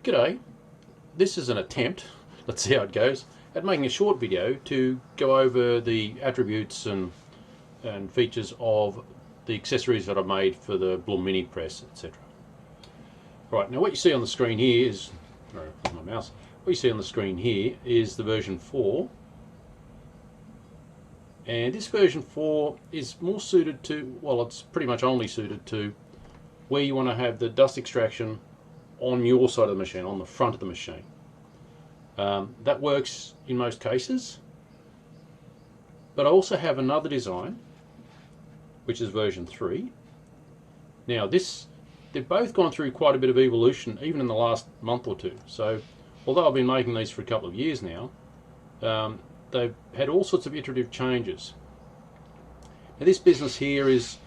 G'day, this is an attempt, let's see how it goes, at making a short video to go over the attributes and features of the accessories that I made for the Blum Minipress, etc. Right, now what you see on the screen here is, my mouse, what you see on the screen here is the version 4, and this version 4 is more suited to, well, it's pretty much only suited to where you want to have the dust extraction on your side of the machine, on the front of the machine. That works in most cases, but I also have another design which is version 3. Now they've both gone through quite a bit of evolution even in the last month or two, so although I've been making these for a couple of years now, they've had all sorts of iterative changes. Now this business here is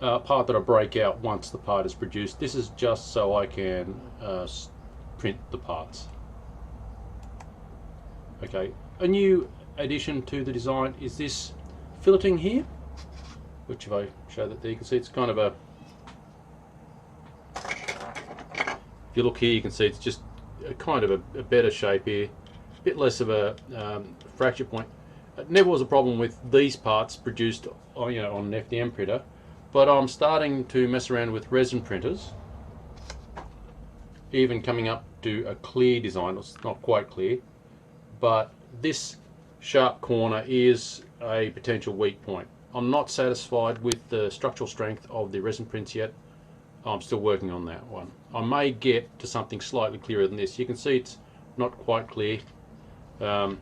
a part that I break out once the part is produced. This is just so I can print the parts. Okay, a new addition to the design is this filleting here, which if I show that there, you can see it's kind of a, if you look here you can see it's just a kind of a better shape here, a bit less of a fracture point. It never was a problem with these parts produced on an FDM printer, but I'm starting to mess around with resin printers, even coming up to a clear design. It's not quite clear, but this sharp corner is a potential weak point. I'm not satisfied with the structural strength of the resin prints yet. I'm still working on that one. I may get to something slightly clearer than this. You can see it's not quite clear. The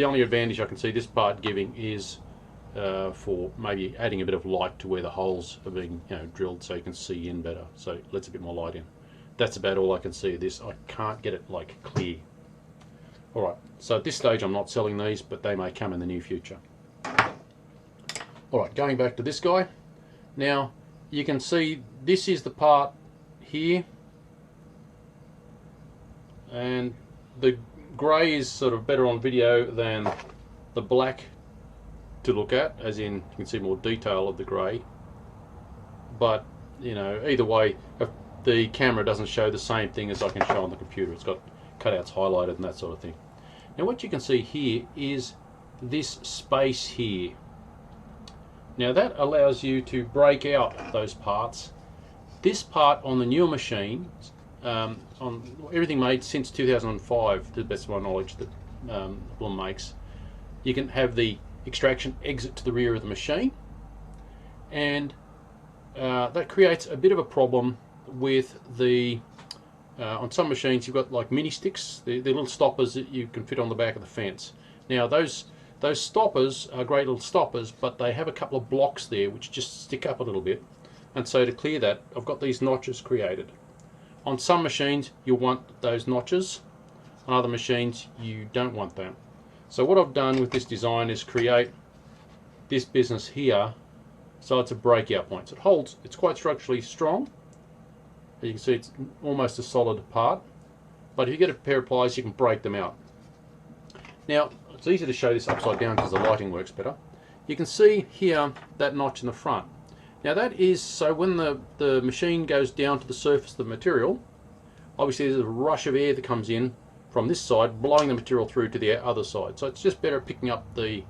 only advantage I can see this part giving is for maybe adding a bit of light to where the holes are being drilled, so you can see in better, so it lets a bit more light in. That's about all I can see of this. I can't get it like clear. Alright, so at this stage I'm not selling these, but they may come in the near future. Alright, going back to this guy. Now you can see this is the part here, and the grey is sort of better on video than the black to look at, as in you can see more detail of the grey, but either way, if the camera doesn't show the same thing as I can show on the computer. It's got cutouts highlighted and that sort of thing. Now what you can see here is this space here. Now that allows you to break out those parts. This part on the newer machine, on everything made since 2005 to the best of my knowledge that Blum makes, you can have the extraction exit to the rear of the machine, and that creates a bit of a problem with the on some machines you've got like mini sticks, they're little stoppers that you can fit on the back of the fence. Now those stoppers are great little stoppers, but they have a couple of blocks there which just stick up a little bit, and so to clear that I've got these notches created. On some machines you'll want those notches, on other machines you don't want them. So what I've done with this design is create this business here, so it's a breakout point. So it holds, it's quite structurally strong. As you can see, it's almost a solid part, but if you get a pair of pliers you can break them out. Now it's easy to show this upside down because the lighting works better. You can see here that notch in the front. Now that is so when the machine goes down to the surface of the material, obviously there's a rush of air that comes in from this side, blowing the material through to the other side. So it's just better at picking up the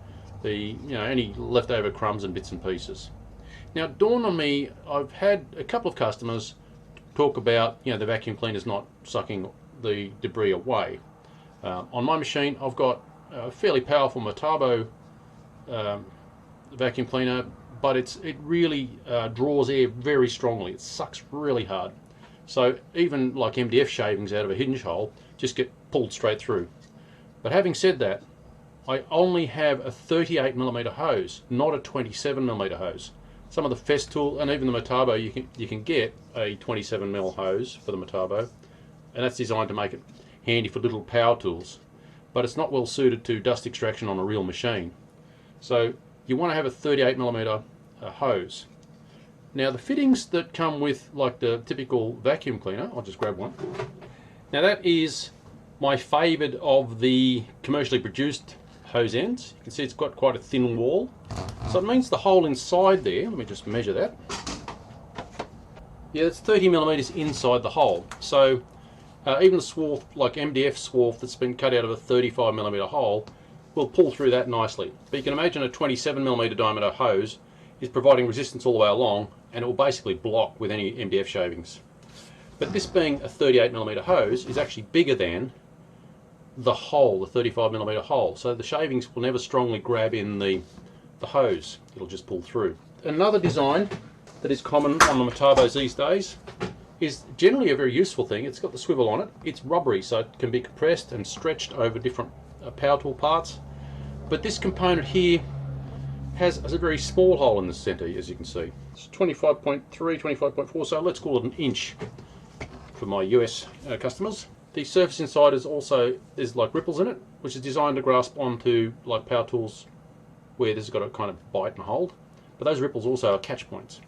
any leftover crumbs and bits and pieces. Now it dawned on me, I've had a couple of customers talk about the vacuum cleaners not sucking the debris away. On my machine I've got a fairly powerful Multibore vacuum cleaner, but it really draws air very strongly. It sucks really hard. So even like MDF shavings out of a hinge hole just get pulled straight through. But having said that, I only have a 38mm hose, not a 27mm hose. Some of the Festool and even the Multibore, you can get a 27mm hose for the Multibore, and that's designed to make it handy for little power tools. But it's not well suited to dust extraction on a real machine. So you want to have a 38mm hose. Now the fittings that come with like the typical vacuum cleaner, I'll just grab one. Now that is my favoured of the commercially produced hose ends. You can see it's got quite a thin wall. So it means the hole inside there, let me just measure that. Yeah, it's 30mm inside the hole. So Even a swarf like MDF swarf that's been cut out of a 35mm hole will pull through that nicely. But you can imagine a 27mm diameter hose is providing resistance all the way along, and it will basically block with any MDF shavings. But this being a 38mm hose is actually bigger than the hole, the 35mm hole, so the shavings will never strongly grab in the hose, it'll just pull through. Another design that is common on the Multibores these days is generally a very useful thing. It's got the swivel on it, it's rubbery, so it can be compressed and stretched over different power tool parts. But this component here has a very small hole in the centre, as you can see. It's 25.3, 25.4, so let's call it an inch for my US customers. The surface inside is also, there's like ripples in it, which is designed to grasp onto like power tools where this has got a kind of bite and hold. But those ripples also are catch points.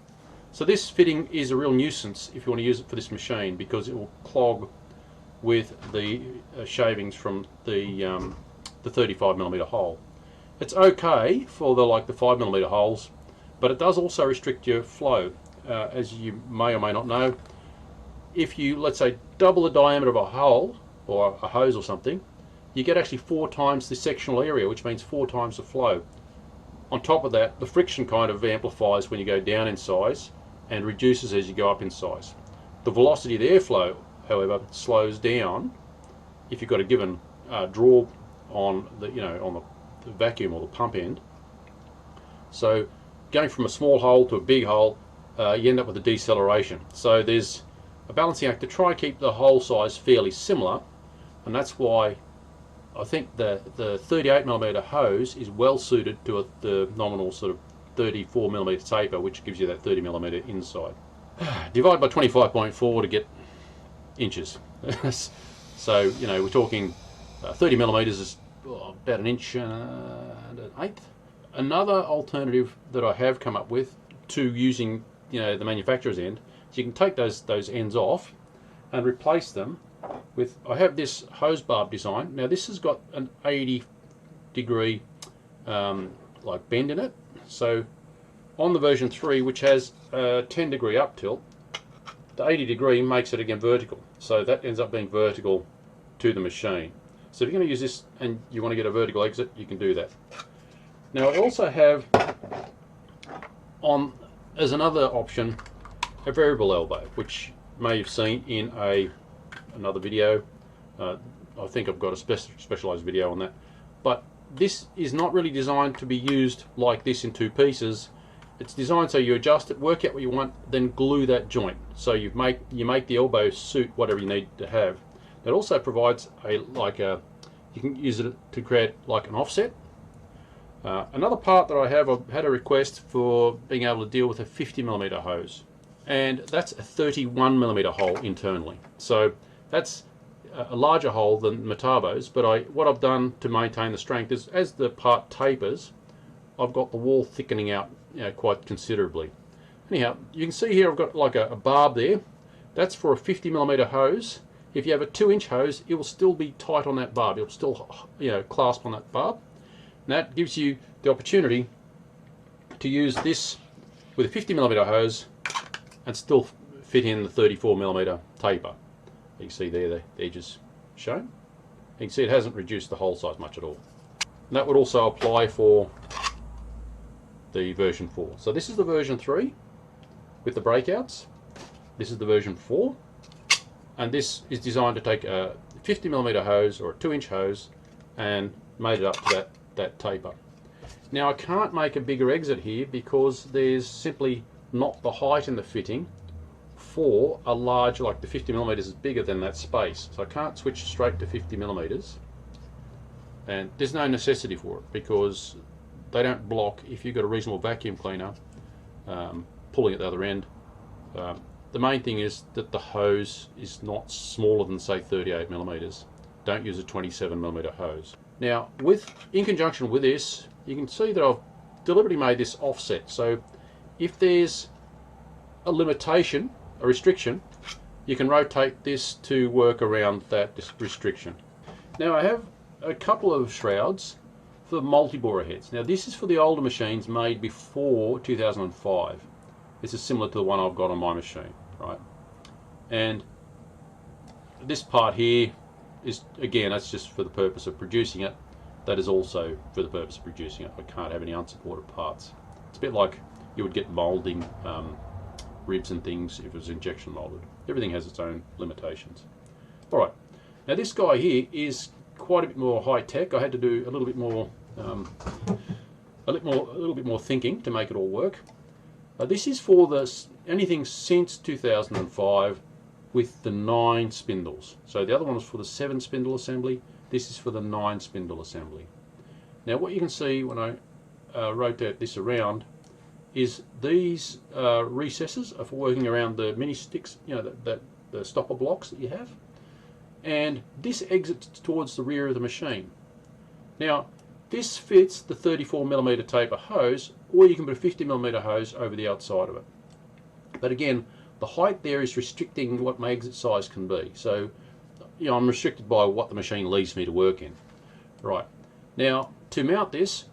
So this fitting is a real nuisance if you want to use it for this machine, because it will clog with the shavings from the 35mm hole. It's okay for the 5mm holes, but it does also restrict your flow. As you may or may not know, if you, let's say, double the diameter of a hole or a hose or something, you get actually 4 times the sectional area, which means 4 times the flow. On top of that, the friction kind of amplifies when you go down in size and reduces as you go up in size. The velocity of the airflow, however, slows down if you've got a given draw on the the vacuum or the pump end. So going from a small hole to a big hole, you end up with a deceleration. So there's a balancing act to try and keep the hole size fairly similar, and that's why I think the 38mm hose is well suited to the nominal sort of 34mm taper, which gives you that 30mm inside. Divide by 25.4 to get inches. So we're talking 30mm is about an inch and an eighth. Another alternative that I have come up with to using the manufacturer's end, so you can take those ends off and replace them with, I have this hose barb design. Now this has got an 80-degree bend in it. So on the version 3, which has a 10-degree up tilt, the 80-degree makes it again vertical. So that ends up being vertical to the machine. So if you're going to use this and you want to get a vertical exit, you can do that. Now I also have on as another option a variable elbow, which you may have seen in another video. I think I've got a specialized video on that. But this is not really designed to be used like this in 2 pieces. It's designed so you adjust it, work out what you want, then glue that joint. So you make the elbow suit whatever you need to have. It also provides you can use it to create like an offset. Another part that I've had a request for being able to deal with a 50mm hose, and that's a 31mm hole internally. So that's a larger hole than Multibores, but what I've done to maintain the strength is, as the part tapers, I've got the wall thickening out quite considerably. Anyhow, you can see here I've got like a barb there. That's for a 50mm hose. If you have a 2-inch hose, it will still be tight on that barb. It will still clasp on that barb. And that gives you the opportunity to use this with a 50mm hose and still fit in the 34mm taper. You can see there the edges shown. You can see it hasn't reduced the hole size much at all. And that would also apply for the version 4. So this is the version 3 with the breakouts. This is the version 4. And this is designed to take a 50mm hose or a 2-inch hose and made it up to that taper. Now I can't make a bigger exit here because there's simply not the height in the fitting for a large, like the 50mm is bigger than that space. So I can't switch straight to 50mm. And there's no necessity for it because they don't block if you've got a reasonable vacuum cleaner pulling at the other end. The main thing is that the hose is not smaller than, say, 38mm. Don't use a 27mm hose. Now, in conjunction with this, you can see that I've deliberately made this offset. So if there's a limitation, a restriction, you can rotate this to work around that restriction. Now I have a couple of shrouds for multi-bore heads. Now this is for the older machines made before 2005. This is similar to the one I've got on my machine, right? And this part here is, again, that's just for the purpose of producing it. That is also for the purpose of producing it. I can't have any unsupported parts. It's a bit like you would get moulding ribs and things if it was injection moulded. Everything has its own limitations. All right, now this guy here is quite a bit more high tech. I had to do a little bit more, a little bit more thinking to make it all work. This is for anything since 2005 with the 9 spindles. So the other one was for the 7 spindle assembly. This is for the 9 spindle assembly. Now what you can see when I rotate this around is these recesses are for working around the mini sticks, you know, the stopper blocks that you have. And this exits towards the rear of the machine. Now this fits the 34mm taper hose, or you can put a 50mm hose over the outside of it. But again, the height there is restricting what my exit size can be. So, you know, I'm restricted by what the machine leaves me to work in. Right. Now, to mount this,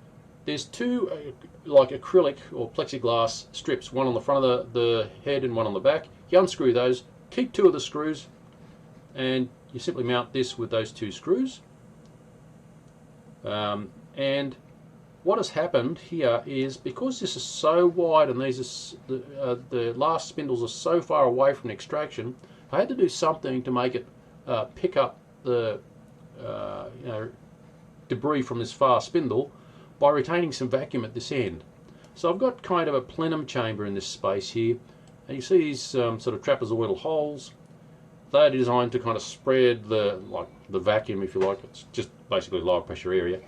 there's 2 like acrylic or plexiglass strips, one on the front of the head and one on the back. You unscrew those, keep 2 of the screws, and you simply mount this with those 2 screws. And what has happened here is, because this is so wide and these are, the last spindles are so far away from extraction, I had to do something to make it pick up the you know, debris from this far spindle by retaining some vacuum at this end. So I've got kind of a plenum chamber in this space here, and you see these sort of trapezoidal holes. They're designed to kind of spread the vacuum, if you like. It's just basically lower pressure area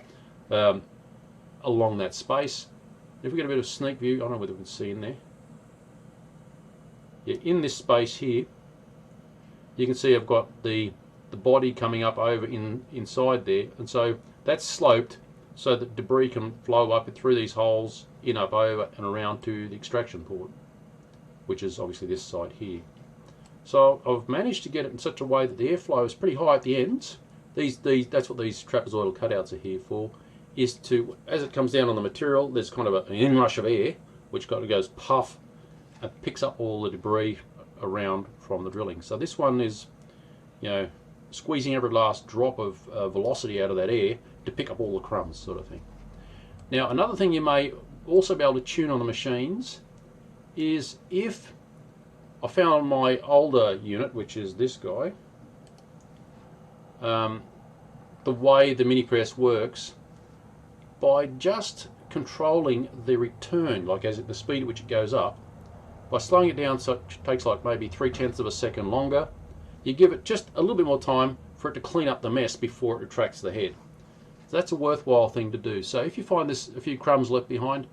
along that space. If we get a bit of sneak view, I don't know whether we can see in there. Yeah, in this space here, you can see I've got the body coming up over inside there, and so that's sloped so that debris can flow up through these holes, in, up, over, and around to the extraction port, which is obviously this side here. So I've managed to get it in such a way that the airflow is pretty high at the ends. That's what these trapezoidal cutouts are here for, is to, as it comes down on the material, there's kind of an inrush of air, which kind of goes puff and picks up all the debris around from the drilling. So this one is, you know, squeezing every last drop of velocity out of that air to pick up all the crumbs, sort of thing. Now, another thing you may also be able to tune on the machines is, if I found my older unit, which is this guy, the way the Minipress works, by just controlling the return, like as at the speed at which it goes up, by slowing it down so it takes like maybe 3/10 of a second longer, you give it just a little bit more time for it to clean up the mess before it retracts the head. So that's a worthwhile thing to do. So if you find this a few crumbs left behind,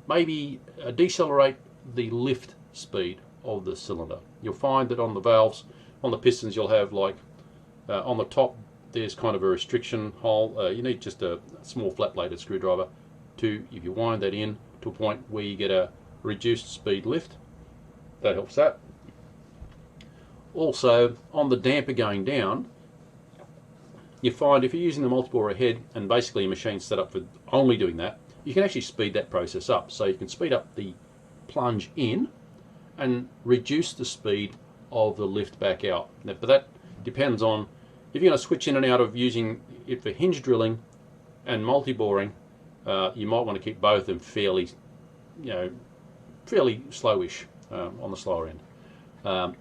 maybe decelerate the lift speed of the cylinder. You'll find that on the valves, on the pistons, you'll have like on the top there's kind of a restriction hole. You need just a small flat bladed screwdriver to, if you wind that in to a point where you get a reduced speed lift, that helps that. Also, on the damper going down, you find if you're using the multibore head and basically a machine set up for only doing that, you can actually speed that process up. So you can speed up the plunge in and reduce the speed of the lift back out. But that depends on, if you're going to switch in and out of using it for hinge drilling and multi-boring, you might want to keep both of them fairly, you know, fairly slowish on the slower end.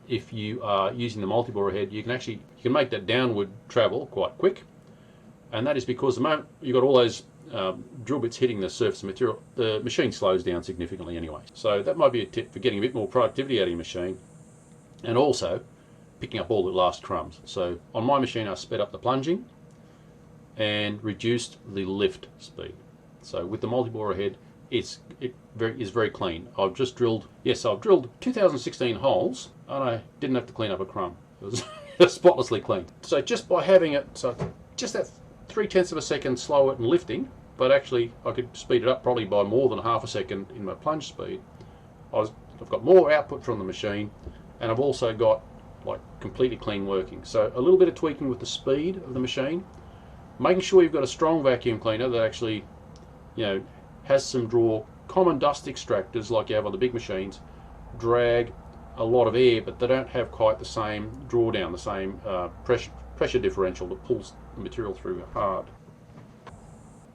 If you are using the multi-bore head, you can make that downward travel quite quick, and that is because the moment you've got all those drill bits hitting the surface of material, the machine slows down significantly anyway. So that might be a tip for getting a bit more productivity out of your machine, and also picking up all the last crumbs. So on my machine, I sped up the plunging and reduced the lift speed. So with the multi-bore head, it is very clean. I've just drilled, yes, I've drilled 2016 holes, and I didn't have to clean up a crumb. It was spotlessly clean. So just by having it, so just that 3/10 of a second slower in lifting, but actually I could speed it up probably by more than half a second in my plunge speed. I've got more output from the machine, and I've also got like completely clean working. So a little bit of tweaking with the speed of the machine, making sure you've got a strong vacuum cleaner that actually, you know, has some draw. Common dust extractors like you have on the big machines drag a lot of air, but they don't have quite the same drawdown, the same pressure differential that pulls the material through hard.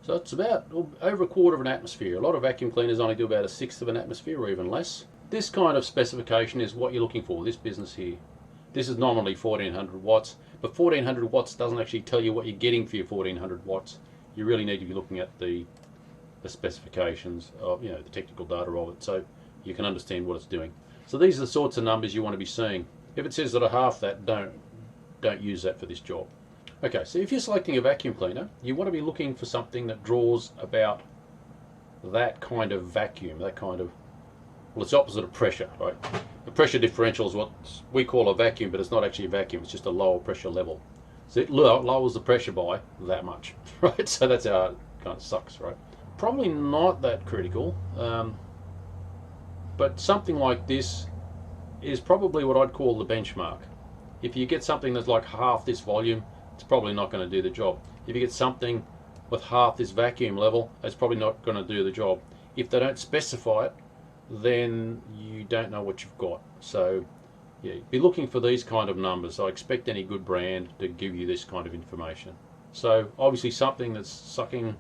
So it's about over a quarter of an atmosphere. A lot of vacuum cleaners only do about a sixth of an atmosphere or even less. This kind of specification is what you're looking for, this business here. This is nominally 1400 watts, but 1400 watts doesn't actually tell you what you're getting for your 1400 watts. You really need to be looking at the specifications of, you know, the technical data of it, so you can understand what it's doing. So these are the sorts of numbers you want to be seeing. If it says that a half that, don't use that for this job. Okay, so if you're selecting a vacuum cleaner, you want to be looking for something that draws about that kind of vacuum, that kind of, well, it's the opposite of pressure, right? The pressure differential is what we call a vacuum, but it's not actually a vacuum, it's just a lower pressure level. So it lowers the pressure by that much, right? So that's how it kind of sucks, right? Probably not that critical, but something like this is probably what I'd call the benchmark. If you get something that's like half this volume, it's probably not going to do the job. If you get something with half this vacuum level, it's probably not going to do the job. If they don't specify it, then you don't know what you've got. So yeah, be looking for these kind of numbers. I expect any good brand to give you this kind of information. So obviously something that's sucking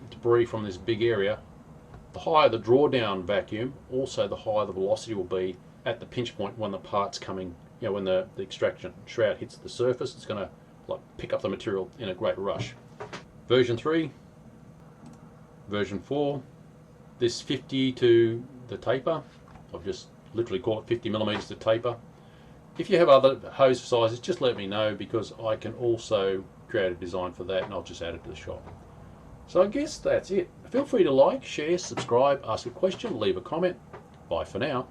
debris from this big area, the higher the drawdown vacuum, also the higher the velocity will be at the pinch point when the part's coming, you know, when the extraction shroud hits the surface. It's going to like pick up the material in a great rush. Version 3, version 4, this 50 to the taper. I've just literally called it 50 millimeters to taper. If you have other hose sizes, just let me know, because I can also create a design for that and I'll just add it to the shop. So I guess that's it. Feel free to like, share, subscribe, ask a question, leave a comment. Bye for now.